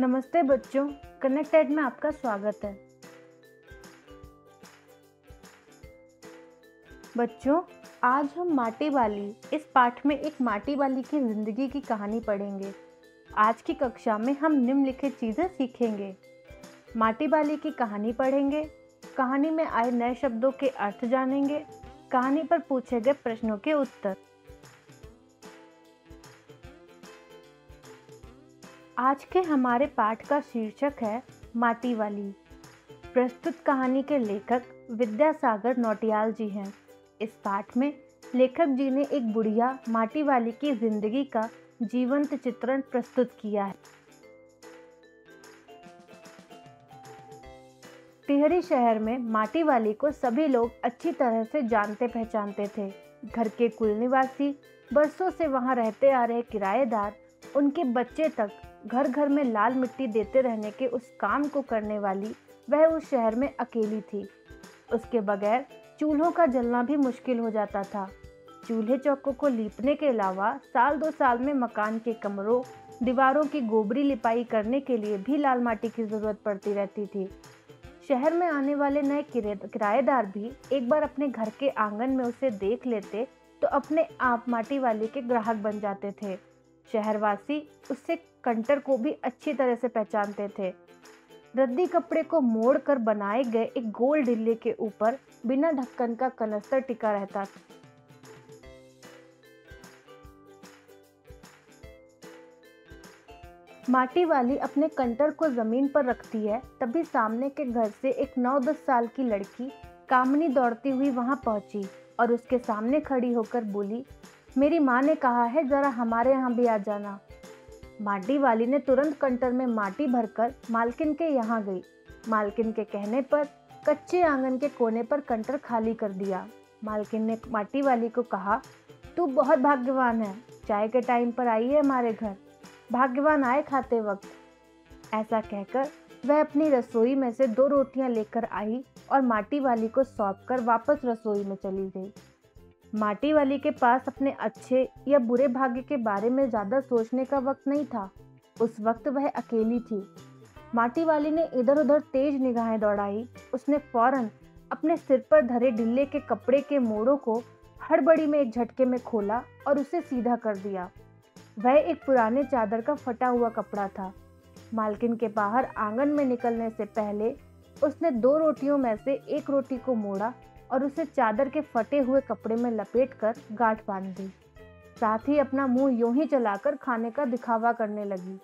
नमस्ते बच्चों, कनेक्टेड में आपका स्वागत है। बच्चों, आज हम माटी वाली इस पाठ में एक माटी वाली की जिंदगी की कहानी पढ़ेंगे। आज की कक्षा में हम निम्नलिखित चीजें सीखेंगे। माटी वाली की कहानी पढ़ेंगे, कहानी में आए नए शब्दों के अर्थ जानेंगे, कहानी पर पूछे गए प्रश्नों के उत्तर। आज के हमारे पाठ का शीर्षक है माटी वाली। प्रस्तुत कहानी के लेखक विद्यासागर नौटियाल जी हैं। इस पाठ में लेखक जी ने एक बुढ़िया माटी वाली की जिंदगी का जीवंत चित्रण प्रस्तुत किया है। टिहरी शहर में माटी वाली को सभी लोग अच्छी तरह से जानते पहचानते थे। घर के कुल निवासी, बरसों से वहां रहते आ रहे किराएदार, उनके बच्चे तक घर घर में लाल मिट्टी देते रहने के उस काम को करने वाली वह उस शहर में अकेली थी। उसके बगैर चूल्हों का जलना भी मुश्किल हो जाता था। चूल्हे चौकों को लीपने के अलावा साल 2 साल में मकान के कमरों, दीवारों की गोबरी लिपाई करने के लिए भी लाल माटी की जरूरत पड़ती रहती थी। शहर में आने वाले नए किराएदार भी एक बार अपने घर के आंगन में उसे देख लेते तो अपने आप माटी वाली के ग्राहक बन जाते थे। शहरवासी उससे कंटर को भी अच्छी तरह से पहचानते थे। रद्दी कपड़े को मोड़ कर बनाए गए एक गोल डिल्ले के ऊपर बिना ढक्कन का कनस्तर टिका रहता था। माटी वाली अपने कंटर को जमीन पर रखती है, तभी सामने के घर से एक 9-10 साल की लड़की कामनी दौड़ती हुई वहां पहुंची और उसके सामने खड़ी होकर बोली, मेरी माँ ने कहा है जरा हमारे यहाँ भी आ जाना। माटी वाली ने तुरंत कंटर में माटी भरकर मालकिन के यहाँ गई। मालकिन के कहने पर कच्चे आंगन के कोने पर कंटर खाली कर दिया। मालकिन ने माटी वाली को कहा, तू बहुत भाग्यवान है, चाय के टाइम पर आई है हमारे घर, भाग्यवान आए खाते वक्त। ऐसा कहकर वह अपनी रसोई में से 2 रोटियां लेकर आई और माटी वाली को सौंपकर वापस रसोई में चली गई। माटी वाली के पास अपने अच्छे या बुरे भाग्य के बारे में ज़्यादा सोचने का वक्त नहीं था। उस वक्त वह अकेली थी। माटी वाली ने इधर उधर तेज निगाहें दौड़ाई। उसने फौरन अपने सिर पर धरे ढिल्ले के कपड़े के मोड़ों को हड़बड़ी में एक झटके में खोला और उसे सीधा कर दिया। वह एक पुराने चादर का फटा हुआ कपड़ा था। मालकिन के बाहर आंगन में निकलने से पहले उसने 2 रोटियों में से एक रोटी को मोड़ा और उसे चादर के फटे हुए कपड़े में लपेटकर गांठ बांध दी। साथ ही अपना मुंह यूं ही चलाकर खाने का दिखावा करने लगी।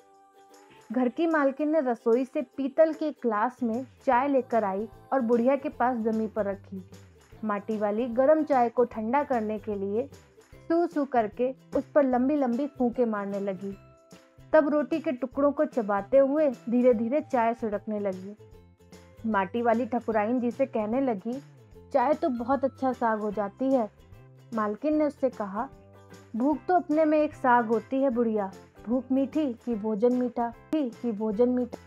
घर की मालकिन ने रसोई से पीतल के ग्लास में चाय लेकर आई और बुढ़िया के पास जमीन पर रखी। माटी वाली गर्म चाय को ठंडा करने के लिए सू सू करके उस पर लंबी लंबी फूंके मारने लगी। तब रोटी के टुकड़ों को चबाते हुए धीरे धीरे चाय सुड़कने लगी। माटी वाली ठकुराइन जी से कहने लगी, चाय तो बहुत अच्छा साग हो जाती है। मालकिन ने उससे कहा, भूख तो अपने में एक साग होती है बुढ़िया, भूख मीठी कि भोजन मीठा, कि भोजन मीठा।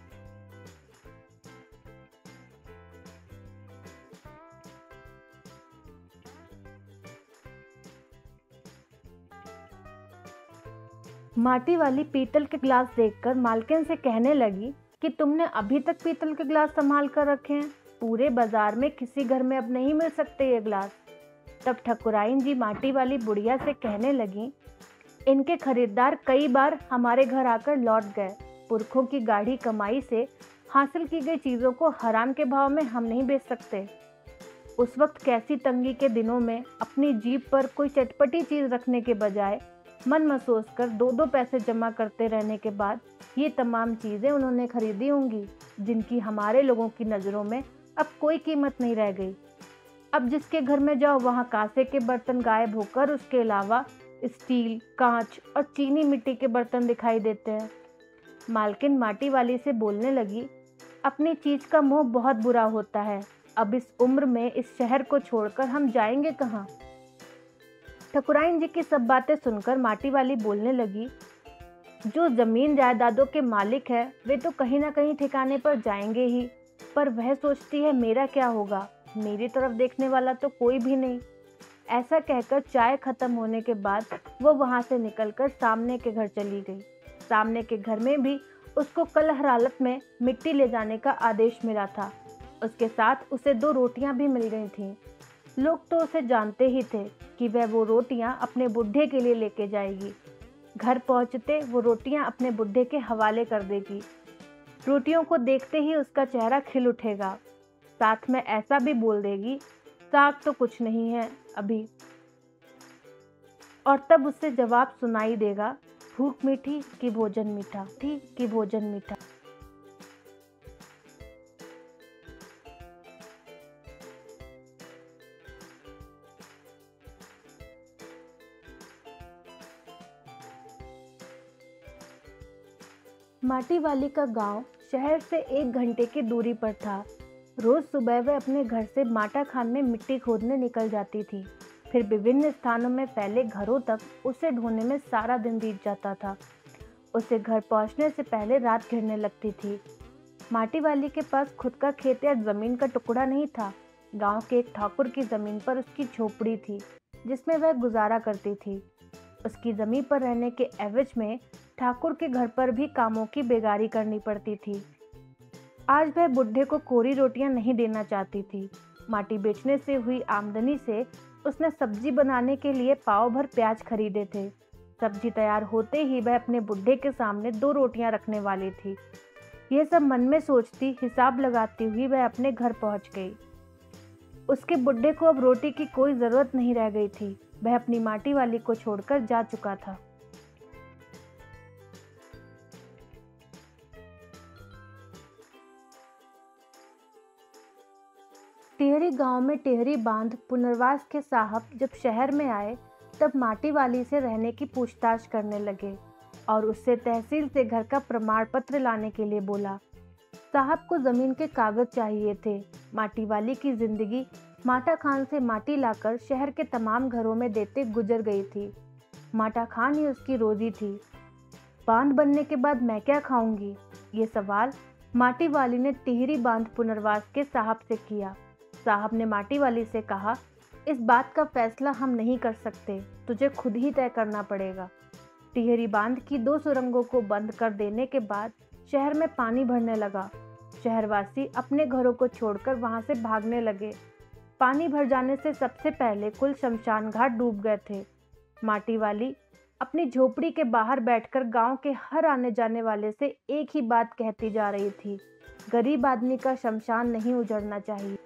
माटी वाली पीतल के गिलास देखकर मालकिन से कहने लगी कि तुमने अभी तक पीतल के गिलास संभाल कर रखे हैं, पूरे बाजार में किसी घर में अब नहीं मिल सकते ये गिलास। तब ठकुराइन जी माटी वाली बुढ़िया से कहने लगी, इनके खरीदार कई बार हमारे घर आकर लौट गए। पुरखों की गाढ़ी कमाई से हासिल की गई चीज़ों को हराम के भाव में हम नहीं बेच सकते। उस वक्त कैसी तंगी के दिनों में अपनी जीभ पर कोई चटपटी चीज़ रखने के बजाय मन में सोचकर 2-2 पैसे जमा करते रहने के बाद ये तमाम चीज़ें उन्होंने खरीदी होंगी, जिनकी हमारे लोगों की नज़रों में अब कोई कीमत नहीं रह गई। अब जिसके घर में जाओ वहाँ कांसे के बर्तन गायब होकर उसके अलावा स्टील, कांच और चीनी मिट्टी के बर्तन दिखाई देते हैं। मालकिन माटी वाली से बोलने लगी, अपनी चीज़ का मोह बहुत बुरा होता है। अब इस उम्र में इस शहर को छोड़कर हम जाएंगे कहाँ? ठकुराइन जी की सब बातें सुनकर माटी वाली बोलने लगी, जो जमीन जायदादों के मालिक है वे तो कहीं ना कहीं ठिकाने पर जाएंगे ही, पर वह सोचती है मेरा क्या होगा, मेरी तरफ देखने वाला तो कोई भी नहीं। ऐसा कहकर चाय खत्म होने के बाद वो वहां से निकलकर सामने के घर चली गई। सामने के घर में भी उसको कल हर हालत में मिट्टी ले जाने का आदेश मिला था। उसके साथ उसे 2 रोटियां भी मिल गई थीं। लोग तो उसे जानते ही थे कि वह वो रोटियां अपने बुड्ढे के लिए लेके जाएगी। घर पहुंचते वो रोटियां अपने बुड्ढे के हवाले कर देगी। रोटियों को देखते ही उसका चेहरा खिल उठेगा। साथ में ऐसा भी बोल देगी, साग तो कुछ नहीं है अभी। और तब उससे जवाब सुनाई देगा, भूख मीठी कि भोजन मीठा, ठीक कि भोजन मीठा। माटी वाली का गांव शहर से 1 घंटे की दूरी पर था। रोज सुबह वह अपने घर से माटा खान में मिट्टी खोदने निकल जाती थी। फिर विभिन्न स्थानों में फैले घरों तक उसे ढूंढने में सारा दिन बीत जाता था। उसे घर पहुंचने से पहले रात घिरने लगती थी। माटी वाली के पास खुद का खेत या जमीन का टुकड़ा नहीं था। गांव के एक ठाकुर की जमीन पर उसकी झोपड़ी थी, जिसमें वह गुजारा करती थी। उसकी जमीन पर रहने के एवज में ठाकुर के घर पर भी कामों की बेगारी करनी पड़ती थी। आज वह बुड्ढे को कोरी रोटियां नहीं देना चाहती थी। माटी बेचने से हुई आमदनी से उसने सब्जी बनाने के लिए पाव भर प्याज खरीदे थे। सब्जी तैयार होते ही वह अपने बुड्ढे के सामने 2 रोटियां रखने वाली थी। यह सब मन में सोचती, हिसाब लगाती हुई वह अपने घर पहुंच गई। उसके बुड्ढे को अब रोटी की कोई जरूरत नहीं रह गई थी। वह अपनी माटी वाली को छोड़कर जा चुका था। टिहरी गांव में टिहरी बांध पुनर्वास के साहब जब शहर में आए तब माटी वाली से रहने की पूछताछ करने लगे और उससे तहसील से घर का प्रमाण पत्र लाने के लिए बोला। साहब को जमीन के कागज चाहिए थे। माटी वाली की जिंदगी माटा खान से माटी लाकर शहर के तमाम घरों में देते गुजर गई थी। माटा खान ही उसकी रोजी थी। बांध बनने के बाद मैं क्या खाऊंगी? ये सवाल माटी वाली ने टिहरी बांध पुनर्वास के साहब से किया। साहब ने माटी वाली से कहा, इस बात का फैसला हम नहीं कर सकते, तुझे खुद ही तय करना पड़ेगा। टिहरी बांध की 2 सुरंगों को बंद कर देने के बाद शहर में पानी भरने लगा। शहरवासी अपने घरों को छोड़कर वहां से भागने लगे। पानी भर जाने से सबसे पहले कुल शमशान घाट डूब गए थे। माटी वाली अपनी झोपड़ी के बाहर बैठकर गांव के हर आने जाने वाले से एक ही बात कहती जा रही थी, गरीब आदमी का शमशान नहीं उजड़ना चाहिए।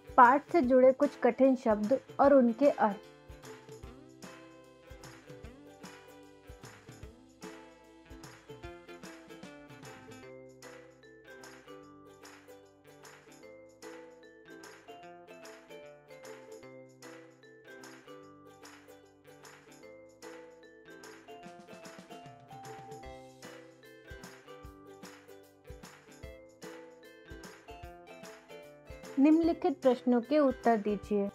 पाठ से जुड़े कुछ कठिन शब्द और उनके अर्थ। निम्नलिखित प्रश्नों के उत्तर दीजिए।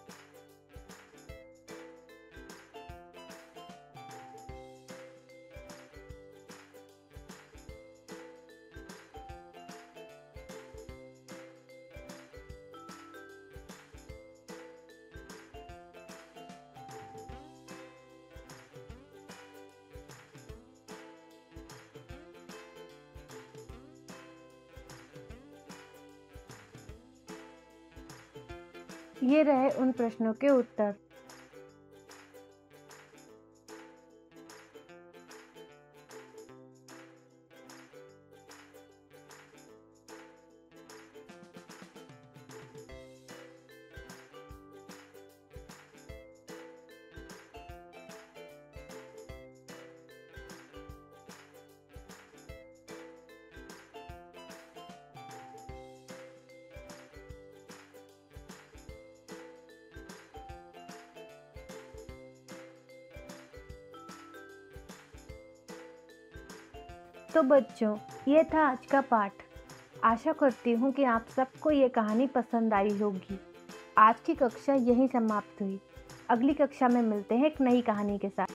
ये रहे उन प्रश्नों के उत्तर। तो बच्चों, ये था आज का पाठ। आशा करती हूँ कि आप सबको ये कहानी पसंद आई होगी। आज की कक्षा यहीं समाप्त हुई। अगली कक्षा में मिलते हैं एक नई कहानी के साथ।